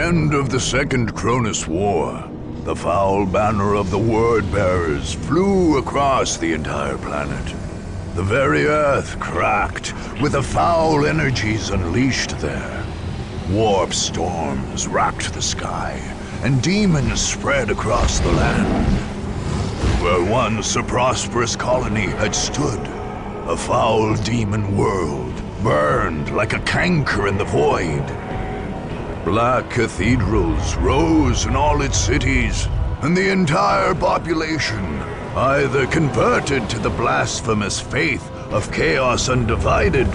end of the Second Cronus War, the foul banner of the Word-Bearers flew across the entire planet. The very Earth cracked with the foul energies unleashed there. Warp storms racked the sky, and demons spread across the land. Where once a prosperous colony had stood, a foul demon world burned like a canker in the void. Black cathedrals rose in all its cities, and the entire population either converted to the blasphemous faith of Chaos Undivided,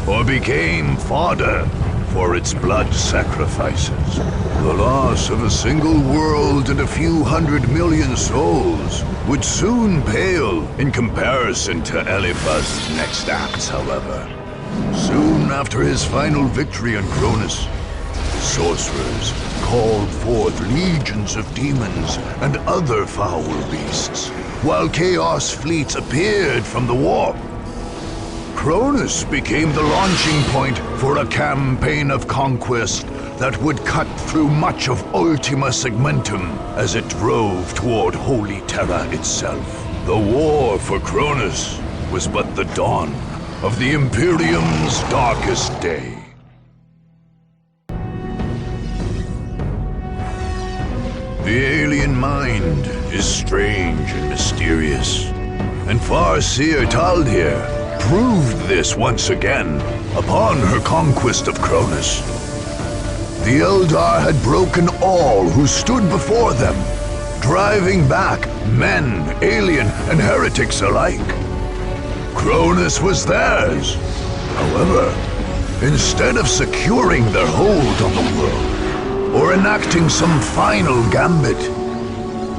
or became fodder for its blood sacrifices. The loss of a single world and a few 100 million souls would soon pale in comparison to Eliphaz's next acts, however. Soon after his final victory on Kronus, sorcerers called forth legions of demons and other foul beasts, while chaos fleets appeared from the warp. Kronus became the launching point for a campaign of conquest that would cut through much of Ultima Segmentum as it drove toward Holy Terra itself. The war for Kronus was but the dawn of the Imperium's darkest day. The alien mind is strange and mysterious, and Farseer Taldir proved this once again upon her conquest of Kronus. The Eldar had broken all who stood before them, driving back men, alien, and heretics alike. Kronus was theirs. However, instead of securing their hold on the world, or enacting some final gambit,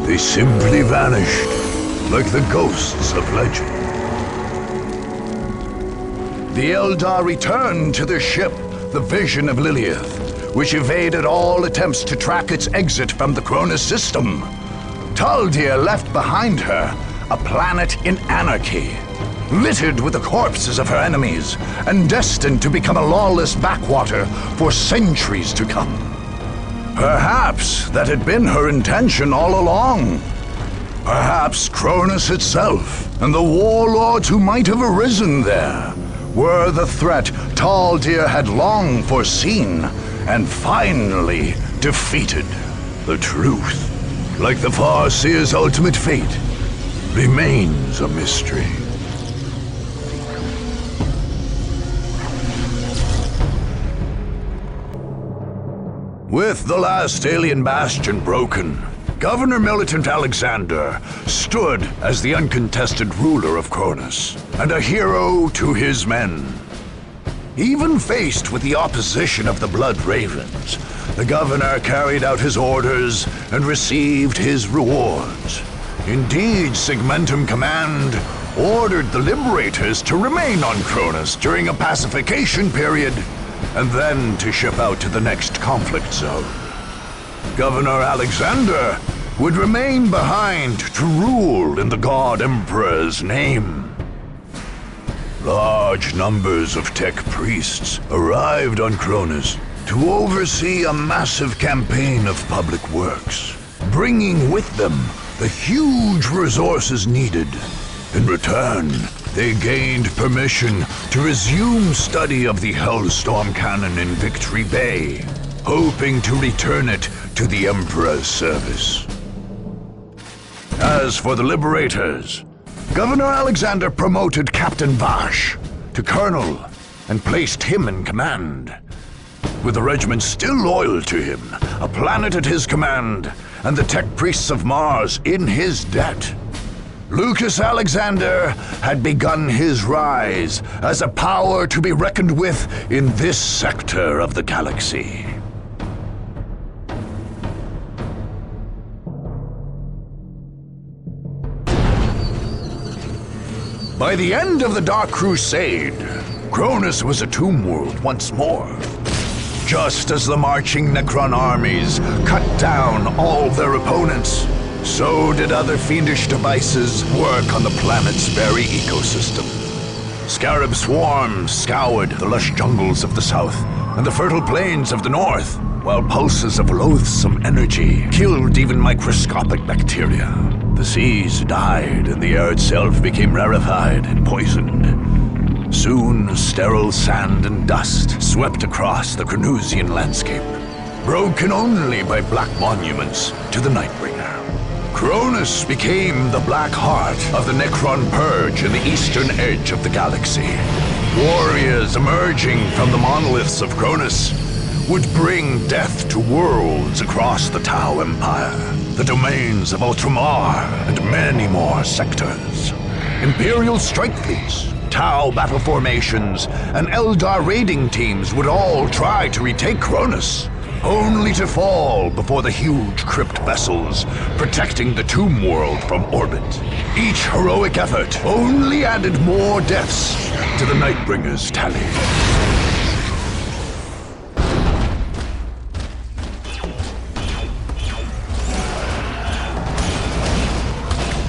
they simply vanished like the ghosts of legend. The Eldar returned to their ship, the Vision of Lilith, which evaded all attempts to track its exit from the Cronus system. Taldir left behind her a planet in anarchy, littered with the corpses of her enemies, and destined to become a lawless backwater for centuries to come. Perhaps that had been her intention all along. Perhaps Cronus itself, and the warlords who might have arisen there, were the threat Taldir had long foreseen and finally defeated. The truth, like the Farseer's ultimate fate, remains a mystery. With the last alien bastion broken, Governor Militant Alexander stood as the uncontested ruler of Kronus, and a hero to his men. Even faced with the opposition of the Blood Ravens, the governor carried out his orders and received his rewards. Indeed, Segmentum Command ordered the Liberators to remain on Kronus during a pacification period, and then to ship out to the next conflict zone. Governor Alexander would remain behind to rule in the God Emperor's name. Large numbers of tech priests arrived on Kronus to oversee a massive campaign of public works, bringing with them the huge resources needed. In return, they gained permission to resume study of the Hellstorm cannon in Victory Bay, hoping to return it to the Emperor's service. As for the Liberators, Governor Alexander promoted Captain Vash to Colonel and placed him in command. With the regiment still loyal to him, a planet at his command, and the tech priests of Mars in his debt, Lucas Alexander had begun his rise as a power to be reckoned with in this sector of the galaxy. By the end of the Dark Crusade, Kronus was a tomb world once more. Just as the marching Necron armies cut down all their opponents, so did other fiendish devices work on the planet's very ecosystem. Scarab swarms scoured the lush jungles of the south and the fertile plains of the north, while pulses of loathsome energy killed even microscopic bacteria. The seas died and the air itself became rarefied and poisoned. Soon, sterile sand and dust swept across the Cronusian landscape, broken only by black monuments to the Nightbringer. Kronus became the black heart of the Necron purge in the eastern edge of the galaxy. Warriors emerging from the monoliths of Kronus would bring death to worlds across the Tau Empire, the domains of Ultramar, and many more sectors. Imperial strike fleets, Tau battle formations, and Eldar raiding teams would all try to retake Kronus, only to fall before the huge crypt vessels protecting the Tomb World from orbit. Each heroic effort only added more deaths to the Nightbringer's tally.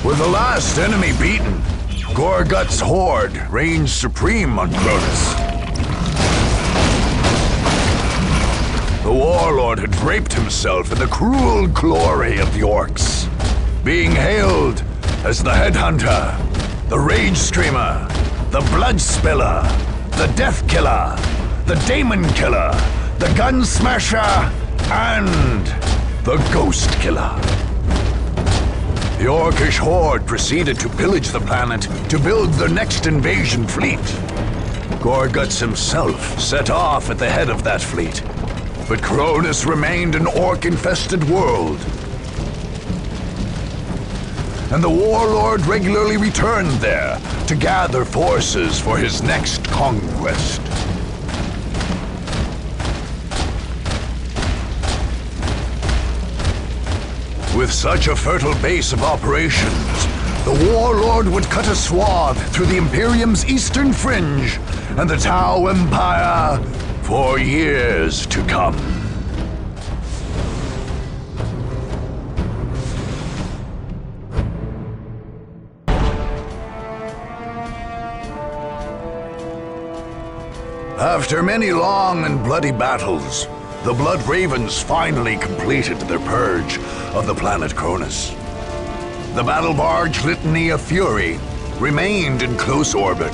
With the last enemy beaten, Gorgut's horde reigned supreme on Kronus. The warlord had draped himself in the cruel glory of the orcs, being hailed as the headhunter, the rage screamer, the blood spiller, the death killer, the daemon killer, the gun smasher, and the ghost killer. The orcish horde proceeded to pillage the planet to build their next invasion fleet. Gorguts himself set off at the head of that fleet, but Kronus remained an orc-infested world. And the warlord regularly returned there to gather forces for his next conquest. With such a fertile base of operations, the warlord would cut a swath through the Imperium's eastern fringe and the Tau Empire for years to come. After many long and bloody battles, the Blood Ravens finally completed their purge of the planet Kronus. The battle barge Litany of Fury remained in close orbit,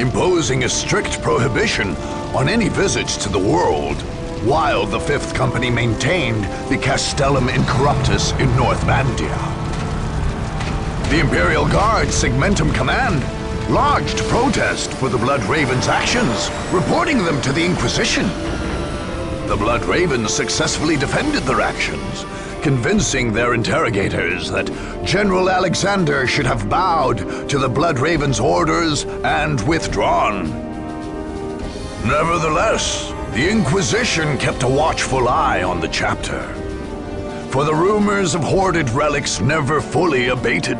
imposing a strict prohibition on any visits to the world, while the Fifth Company maintained the Castellum Incorruptus in North Vandia. The Imperial Guard Segmentum Command lodged protest for the Blood Ravens' actions, reporting them to the Inquisition. The Blood Ravens successfully defended their actions, convincing their interrogators that General Alexander should have bowed to the Blood Ravens' orders and withdrawn. Nevertheless, the Inquisition kept a watchful eye on the chapter, for the rumors of hoarded relics never fully abated.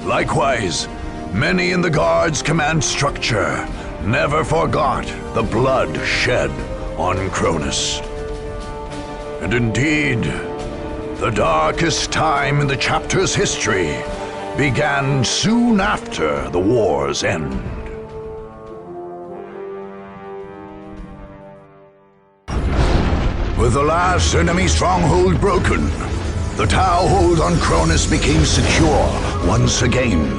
Likewise, many in the Guard's command structure never forgot the blood shed on Kronus. And indeed, the darkest time in the chapter's history began soon after the war's end. With the last enemy stronghold broken, the Tau hold on Kronus became secure once again.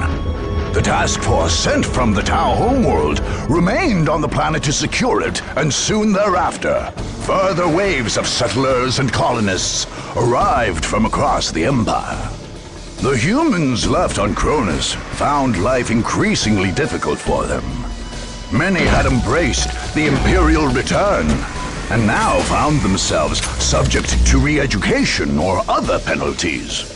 The task force sent from the Tau homeworld remained on the planet to secure it, and soon thereafter, further waves of settlers and colonists arrived from across the Empire. The humans left on Kronus found life increasingly difficult for them. Many had embraced the Imperial return, and now found themselves subject to re-education or other penalties.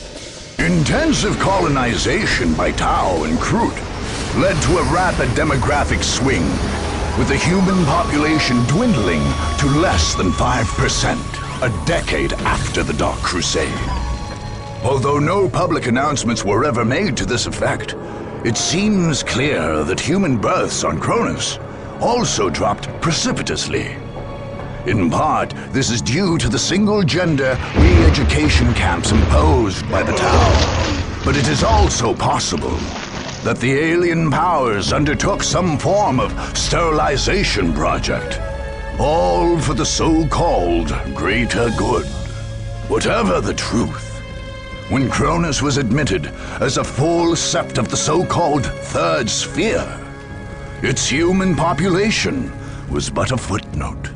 Intensive colonization by Tau and Krut led to a rapid demographic swing, with the human population dwindling to less than 5% a decade after the Dark Crusade. Although no public announcements were ever made to this effect, it seems clear that human births on Kronus also dropped precipitously. In part, this is due to the single-gender re-education camps imposed by the Tau. But it is also possible that the alien powers undertook some form of sterilization project, all for the so-called greater good. Whatever the truth, when Kronus was admitted as a full sept of the so-called Third Sphere, its human population was but a footnote.